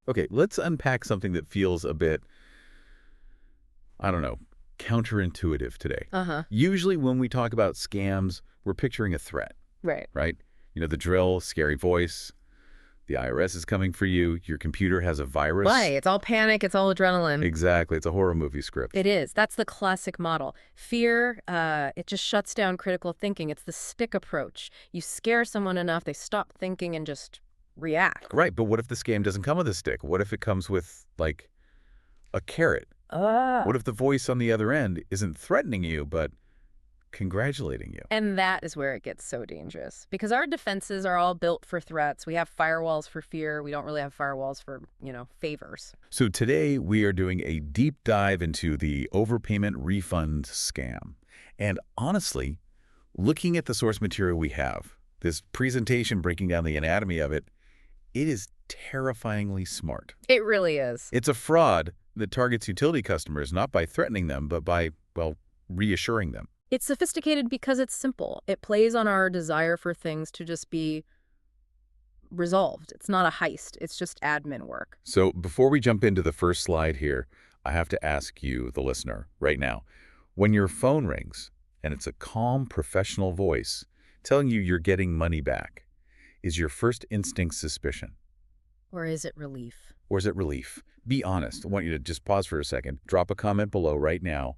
Okay, let's unpack something that feels a bit, I don't know, counterintuitive today. Uh-huh. Usually when we talk about scams, we're picturing a threat, Right. right? You know, the drill, scary voice, the IRS is coming for you, your computer has a Right. virus. It's all panic. It's all adrenaline. Exactly, it's a horror movie script. It is. That's the classic model. Fear, it just shuts down critical thinking. It's the stick approach. You scare someone enough, they stop thinking and just react. Right, but what if the scam doesn't come with a stick? What if it comes with, like, a carrot? What Ah. if the voice on the other end isn't threatening you, but congratulating you? And that is where it gets so dangerous because our defenses are all built for threats. We have firewalls for fear. We don't really have firewalls for, favors. So today we are doing a deep dive into the overpayment refund scam. And honestly, looking at the source material we have, this presentation breaking down the anatomy of it, it is terrifyingly smart. It really is. It's a fraud that targets utility customers not by threatening them, but by, well, reassuring them. It's sophisticated because it's simple. It plays on our desire for things to just be resolved. It's not a heist. It's just admin work. So before we jump into the first slide here, I have to ask you, the listener, right now, when your phone rings and it's a calm, professional voice telling you you're getting money back, is your first instinct suspicion? Or is it relief? Or is it relief? Be honest. I want you to just pause for a second. Drop a comment below right now.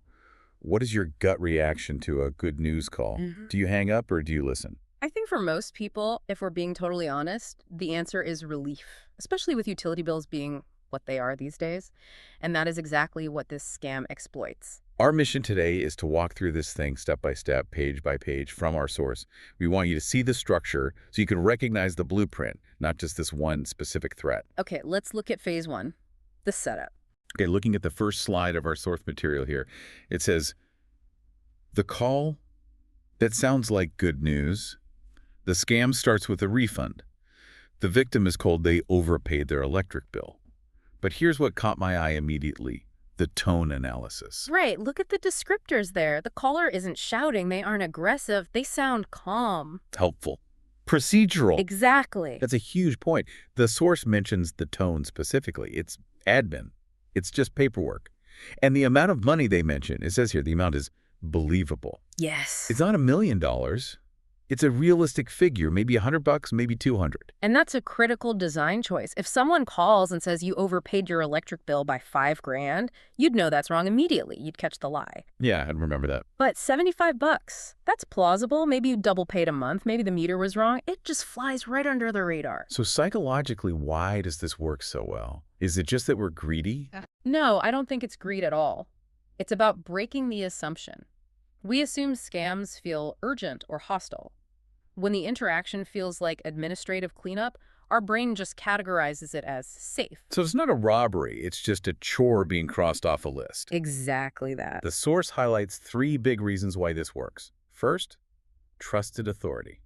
What is your gut reaction to a good news call? Do you hang up or do you listen? I think for most people, if we're being totally honest, the answer is relief, especially with utility bills being what they are these days. And that is exactly what this scam exploits. Our mission today is to walk through this thing step by step, page by page from our source. We want you to see the structure so you can recognize the blueprint, not just this one specific threat. Okay, let's look at phase one, the setup. Okay, looking at the first slide of our source material here, it says, the call that sounds like good news. The scam starts with a refund. The victim is told they overpaid their electric bill. But here's what caught my eye immediately, the tone analysis. Right, look at the descriptors there. The caller isn't shouting, they aren't aggressive, they sound calm. Helpful. Procedural. Exactly. That's a huge point. The source mentions the tone specifically. It's admin. It's just paperwork. And the amount of money they mention, it says here, the amount is believable. Yes. It's not $1 million. It's a realistic figure, maybe $100, maybe 200. And that's a critical design choice. If someone calls and says you overpaid your electric bill by $5,000, you'd know that's wrong immediately. You'd catch the lie. Yeah, I'd remember that. But $75, that's plausible. Maybe you double paid a month. Maybe the meter was wrong. It just flies right under the radar. So psychologically, why does this work so well? Is it just that we're greedy? No, I don't think it's greed at all. It's about breaking the assumption. We assume scams feel urgent or hostile. When the interaction feels like administrative cleanup, our brain just categorizes it as safe. So it's not a robbery, it's just a chore being crossed off a list. Exactly that. The source highlights 3 big reasons why this works. First, trusted authority.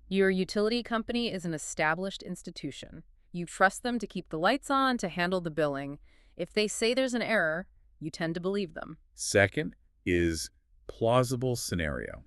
Your utility company is an established institution. You trust them to keep the lights on, to handle the billing. If they say there's an error, you tend to believe them. Second is plausible scenario.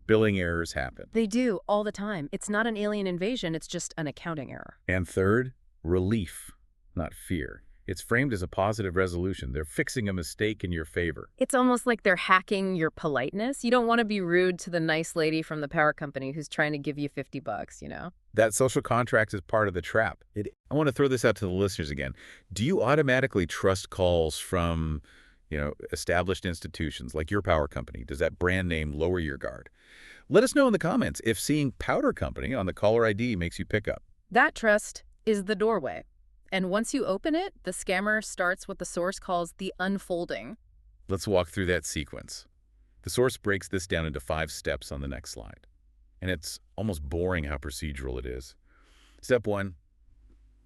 Billing errors happen. They do, all the time. It's not an alien invasion, it's just an accounting error. And third, relief, not fear. It's framed as a positive resolution. They're fixing a mistake in your favor. It's almost like they're hacking your politeness. You don't want to be rude to the nice lady from the power company who's trying to give you $50, you know? That social contract is part of the trap. I want to throw this out to the listeners again. Do you automatically trust calls from, established institutions like your power company? Does that brand name lower your guard? Let us know in the comments if seeing Powder Company on the caller ID makes you pick up. That trust is the doorway. And once you open it, the scammer starts what the source calls the unfolding. Let's walk through that sequence. The source breaks this down into 5 steps on the next slide. And it's almost boring how procedural it is. Step 1,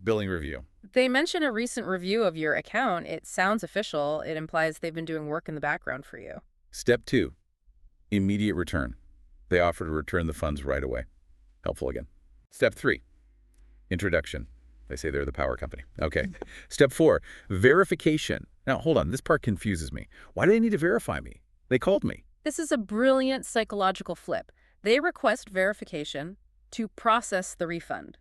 billing review. They mention a recent review of your account. It sounds official. It implies they've been doing work in the background for you. Step 2, immediate return. They offer to return the funds right away. Helpful again. Step 3, introduction. They say they're the power company. Okay. Step 4, verification. Now, hold on. This part confuses me. Why do they need to verify me? They called me. This is a brilliant psychological flip. They request verification to process the refund.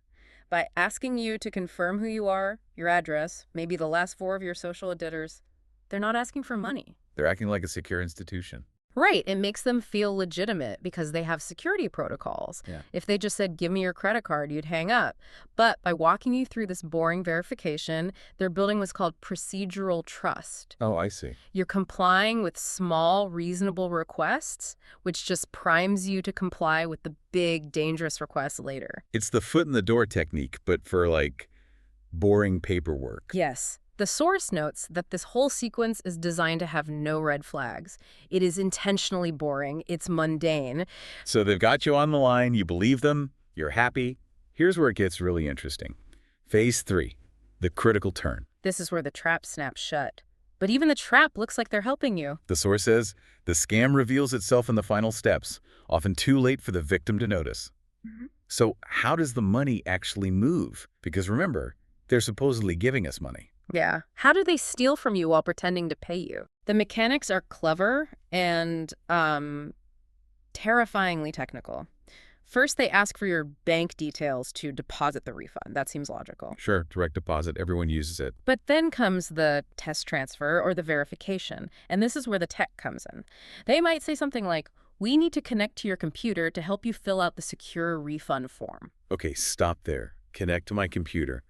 By asking you to confirm who you are, your address, maybe the last four of your social letters, they're not asking for money. They're acting like a secure institution. Right. It makes them feel legitimate because they have security protocols. Yeah. If they just said, give me your credit card, you'd hang up. But by walking you through this boring verification, they're building what's called procedural trust. Oh, I see. You're complying with small, reasonable requests, which just primes you to comply with the big, dangerous requests later. It's the foot in the door technique, but for, like, boring paperwork. Yes. The source notes that this whole sequence is designed to have no red flags. It is intentionally boring. It's mundane. So they've got you on the line, you believe them, you're happy. Here's where it gets really interesting. Phase 3, the critical turn. This is where the trap snaps shut. But even the trap looks like they're helping you. The source says, the scam reveals itself in the final steps, often too late for the victim to notice. So how does the money actually move? Because remember, they're supposedly giving us money. Yeah. How do they steal from you while pretending to pay you? The mechanics are clever and terrifyingly technical. First, they ask for your bank details to deposit the refund. That seems logical. Sure, direct deposit, everyone uses it. But then comes the test transfer or the verification, and this is where the tech comes in. They might say something like, we need to connect to your computer to help you fill out the secure refund form. Okay, stop there. Connect to my computer.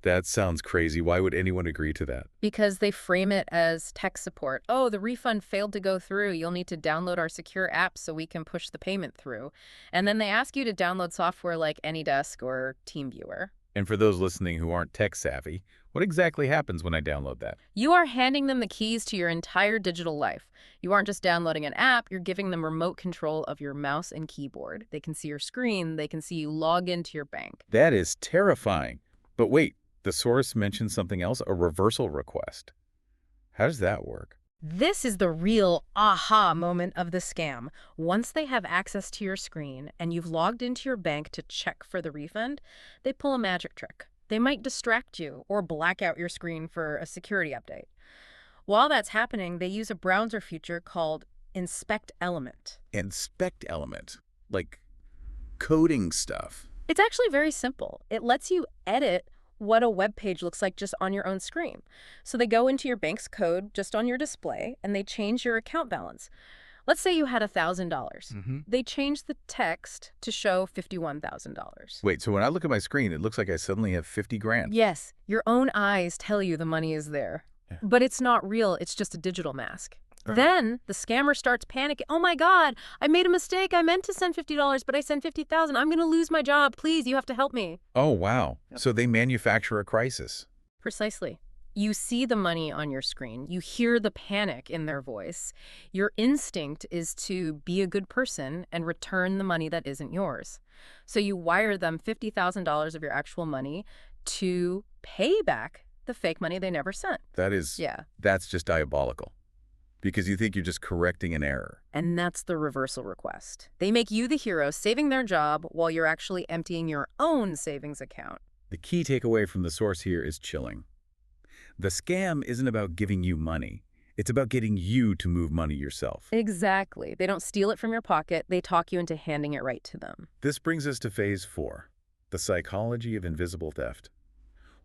That sounds crazy. Why would anyone agree to that? Because they frame it as tech support. Oh, the refund failed to go through. You'll need to download our secure app so we can push the payment through. And then they ask you to download software like AnyDesk or TeamViewer. And for those listening who aren't tech savvy, what exactly happens when I download that? You are handing them the keys to your entire digital life. You aren't just downloading an app, you're giving them remote control of your mouse and keyboard. They can see your screen, they can see you log into your bank. That is terrifying. But wait, the source mentioned something else, a reversal request. How does that work? This is the real aha moment of the scam. Once they have access to your screen and you've logged into your bank to check for the refund, they pull a magic trick. They might distract you or black out your screen for a security update. While that's happening, they use a browser feature called Inspect Element. Inspect element, like coding stuff. It's actually very simple. It lets you edit what a web page looks like just on your own screen. So they go into your bank's code just on your display and they change your account balance. Let's say you had $1,000. They change the text to show $51,000. Wait, so when I look at my screen, it looks like I suddenly have 50 grand. Yes, your own eyes tell you the money is there. Yeah. But it's not real, it's just a digital mask. Then the scammer starts panicking. Oh my God, I made a mistake. I meant to send $50, but I sent $50,000. I'm going to lose my job. Please, you have to help me. Oh, wow. So they manufacture a crisis. Precisely. You see the money on your screen. You hear the panic in their voice. Your instinct is to be a good person and return the money that isn't yours. So you wire them $50,000 of your actual money to pay back the fake money they never sent. That's just diabolical. Because you think you're just correcting an error. And that's the reversal request. They make you the hero, saving their job while you're actually emptying your own savings account. The key takeaway from the source here is chilling. The scam isn't about giving you money. It's about getting you to move money yourself. Exactly. They don't steal it from your pocket. They talk you into handing it right to them. This brings us to phase 4, the psychology of invisible theft.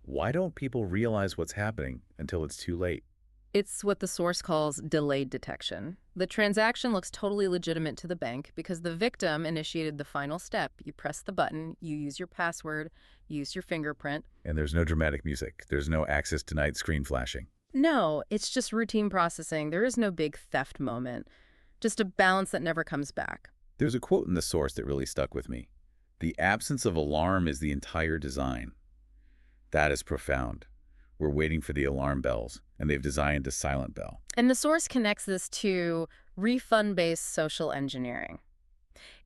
Why don't people realize what's happening until it's too late? It's what the source calls delayed detection. The transaction looks totally legitimate to the bank because the victim initiated the final step. You press the button, you use your password, you use your fingerprint. And there's no dramatic music. There's no access denied screen flashing. No, it's just routine processing. There is no big theft moment. Just a balance that never comes back. There's a quote in the source that really stuck with me. The absence of alarm is the entire design. That is profound. We're waiting for the alarm bells, and they've designed a silent bell. And the source connects this to refund-based social engineering.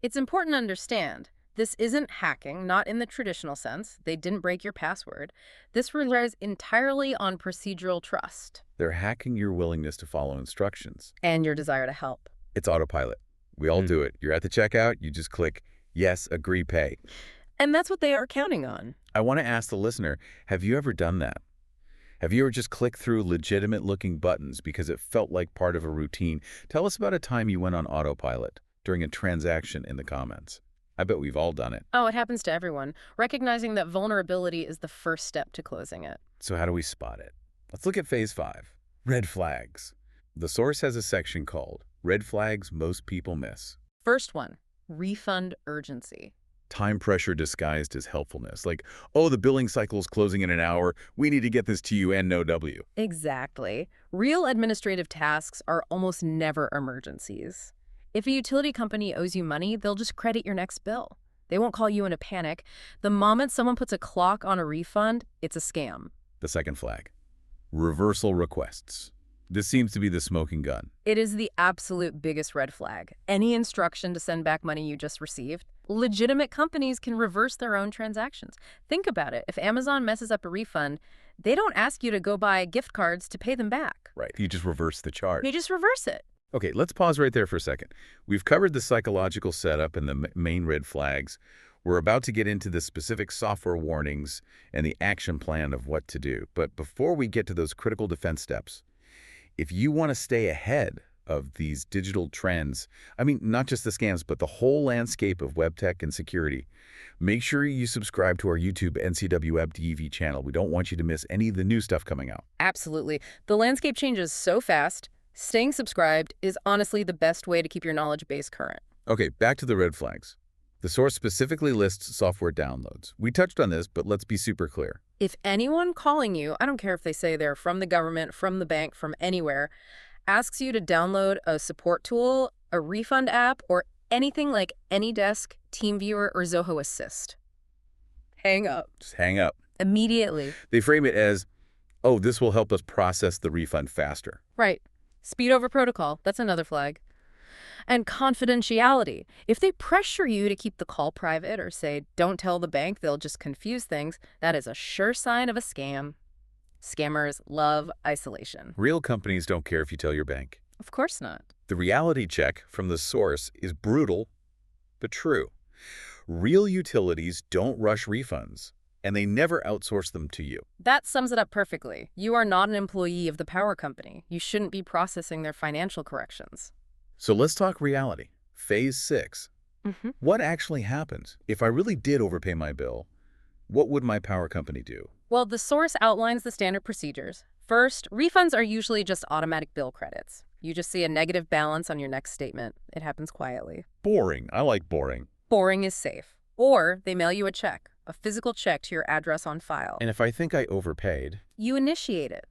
It's important to understand, this isn't hacking, not in the traditional sense. They didn't break your password. This relies entirely on procedural trust. They're hacking your willingness to follow instructions. And your desire to help. It's autopilot. We all do it. You're at the checkout, you just click, yes, agree, pay. And that's what they are counting on. I want to ask the listener, have you ever done that? Have you ever just clicked through legitimate-looking buttons because it felt like part of a routine? Tell us about a time you went on autopilot during a transaction in the comments. I bet we've all done it. Oh, it happens to everyone. Recognizing that vulnerability is the first step to closing it. So how do we spot it? Let's look at phase 5, red flags. The source has a section called Red Flags Most People Miss. First one, refund urgency. Time pressure disguised as helpfulness. Like, oh, the billing cycle's closing in an hour. We need to get this to you and no W. Exactly. Real administrative tasks are almost never emergencies. If a utility company owes you money, they'll just credit your next bill. They won't call you in a panic. The moment someone puts a clock on a refund, it's a scam. The second flag, reversal requests. This seems to be the smoking gun. It is the absolute biggest red flag. Any instruction to send back money you just received, legitimate companies can reverse their own transactions. Think about it. If Amazon messes up a refund, they don't ask you to go buy gift cards to pay them back. Right. You just reverse the charge. They just reverse it. Okay, let's pause right there for a second. We've covered the psychological setup and the main red flags. We're about to get into the specific software warnings and the action plan of what to do. But before we get to those critical defense steps, if you want to stay ahead of these digital trends, I mean, not just the scams, but the whole landscape of web tech and security, make sure you subscribe to our YouTube NCW Web TV channel. We don't want you to miss any of the new stuff coming out. Absolutely. The landscape changes so fast. Staying subscribed is honestly the best way to keep your knowledge base current. Okay, back to the red flags. The source specifically lists software downloads. We touched on this, but let's be super clear. If anyone calling you, I don't care if they say they're from the government, from the bank, from anywhere, asks you to download a support tool, a refund app, or anything like AnyDesk, TeamViewer, or Zoho Assist, hang up. Just hang up. Immediately. They frame it as, oh, this will help us process the refund faster. Right. Speed over protocol. That's another flag. And confidentiality. If they pressure you to keep the call private or say, don't tell the bank, they'll just confuse things, that is a sure sign of a scam. Scammers love isolation. Real companies don't care if you tell your bank. Of course not. The reality check from the source is brutal, but true. Real utilities don't rush refunds, and they never outsource them to you. That sums it up perfectly. You are not an employee of the power company. You shouldn't be processing their financial corrections. So let's talk reality. Phase 6. What actually happens? If I really did overpay my bill, what would my power company do? Well, the source outlines the standard procedures. First, refunds are usually just automatic bill credits. You just see a negative balance on your next statement. It happens quietly. Boring. I like boring. Boring is safe. Or they mail you a check, a physical check to your address on file. And if I think I overpaid? You initiate it.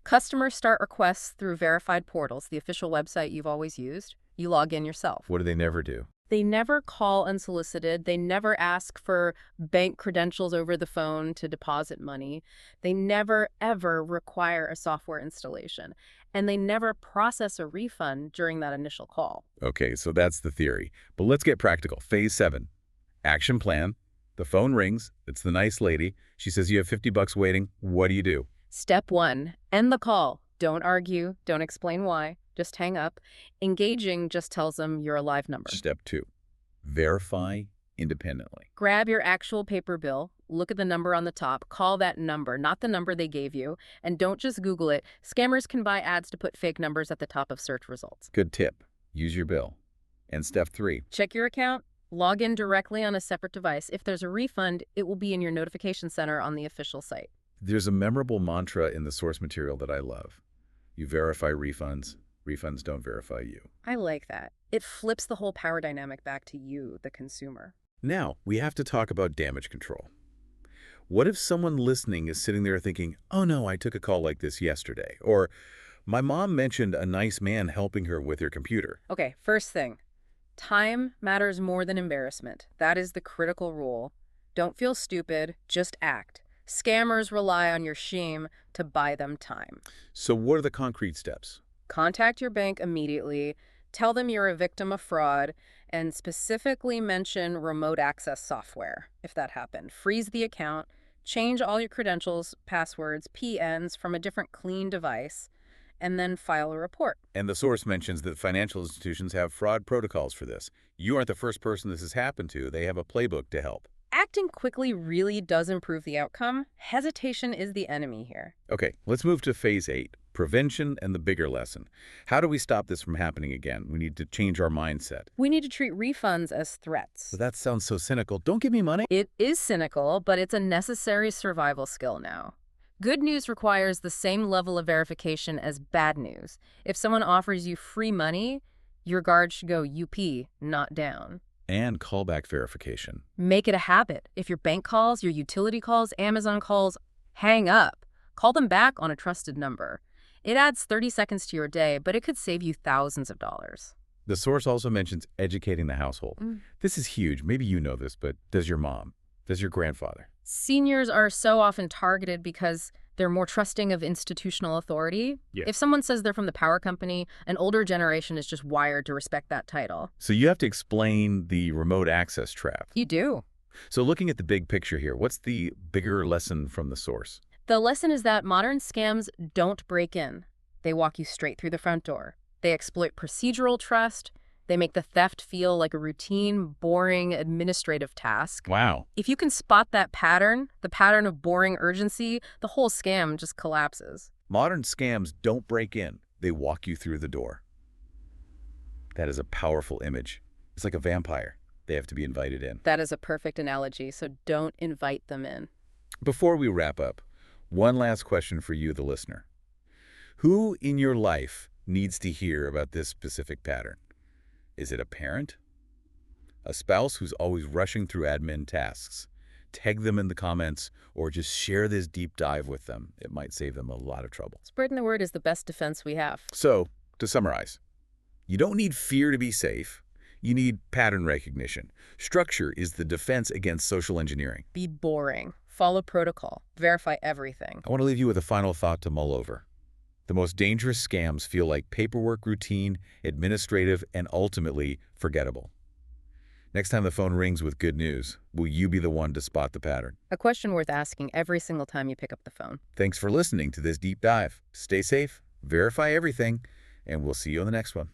Customers start requests through verified portals, the official website you've always used. You log in yourself. What do they never do? They never call unsolicited. They never ask for bank credentials over the phone to deposit money. They never, ever require a software installation. And they never process a refund during that initial call. Okay, so that's the theory. But let's get practical. Phase 7. Action plan. The phone rings. It's the nice lady. She says you have $50 waiting. What do you do? Step 1, end the call. Don't argue. Don't explain why. Just hang up. Engaging just tells them you're a live number. Step 2, verify independently. Grab your actual paper bill, look at the number on the top, call that number, not the number they gave you, and don't just Google it. Scammers can buy ads to put fake numbers at the top of search results. Good tip. Use your bill. And step 3. Check your account. Log in directly on a separate device. If there's a refund, it will be in your notification center on the official site. There's a memorable mantra in the source material that I love. You verify refunds. Refunds don't verify you. I like that. It flips the whole power dynamic back to you, the consumer. Now, we have to talk about damage control. What if someone listening is sitting there thinking, oh no, I took a call like this yesterday, or my mom mentioned a nice man helping her with her computer. Okay, first thing. Time matters more than embarrassment. That is the critical rule. Don't feel stupid, just act. Scammers rely on your shame to buy them time. So what are the concrete steps? Contact your bank immediately, tell them you're a victim of fraud, and specifically mention remote access software, if that happened. Freeze the account, change all your credentials, passwords, PNs from a different clean device, and then file a report. And the source mentions that financial institutions have fraud protocols for this. You aren't the first person this has happened to. They have a playbook to help. Acting quickly really does improve the outcome. Hesitation is the enemy here. Okay, let's move to phase 8, prevention and the bigger lesson. How do we stop this from happening again? We need to change our mindset. We need to treat refunds as threats. But that sounds so cynical. Don't give me money. It is cynical, but it's a necessary survival skill now. Good news requires the same level of verification as bad news. If someone offers you free money, your guard should go UP, not down. And callback verification. Make it a habit. If your bank calls, your utility calls, Amazon calls, hang up. Call them back on a trusted number. It adds 30 seconds to your day, but it could save you thousands of dollars. The source also mentions educating the household. This is huge. Maybe you know this, but does your mom? Does your grandfather? Seniors are so often targeted because they're more trusting of institutional authority. Yeah. If someone says they're from the power company, an older generation is just wired to respect that title. So you have to explain the remote access trap. You do. So looking at the big picture here, what's the bigger lesson from the source? The lesson is that modern scams don't break in. They walk you straight through the front door. They exploit procedural trust. They make the theft feel like a routine, boring administrative task. Wow. If you can spot that pattern, the pattern of boring urgency, the whole scam just collapses. Modern scams don't break in. They walk you through the door. That is a powerful image. It's like a vampire. They have to be invited in. That is a perfect analogy, so don't invite them in. Before we wrap up, one last question for you, the listener. Who in your life needs to hear about this specific pattern? Is it a parent? A spouse who's always rushing through admin tasks? Tag them in the comments or just share this deep dive with them. It might save them a lot of trouble. Spreading the word is the best defense we have. So, to summarize, you don't need fear to be safe. You need pattern recognition. Structure is the defense against social engineering. Be boring. Follow protocol. Verify everything. I want to leave you with a final thought to mull over. The most dangerous scams feel like paperwork routine, administrative, and ultimately forgettable. Next time the phone rings with good news, will you be the one to spot the pattern? A question worth asking every single time you pick up the phone. Thanks for listening to this deep dive. Stay safe, verify everything, and we'll see you on the next one.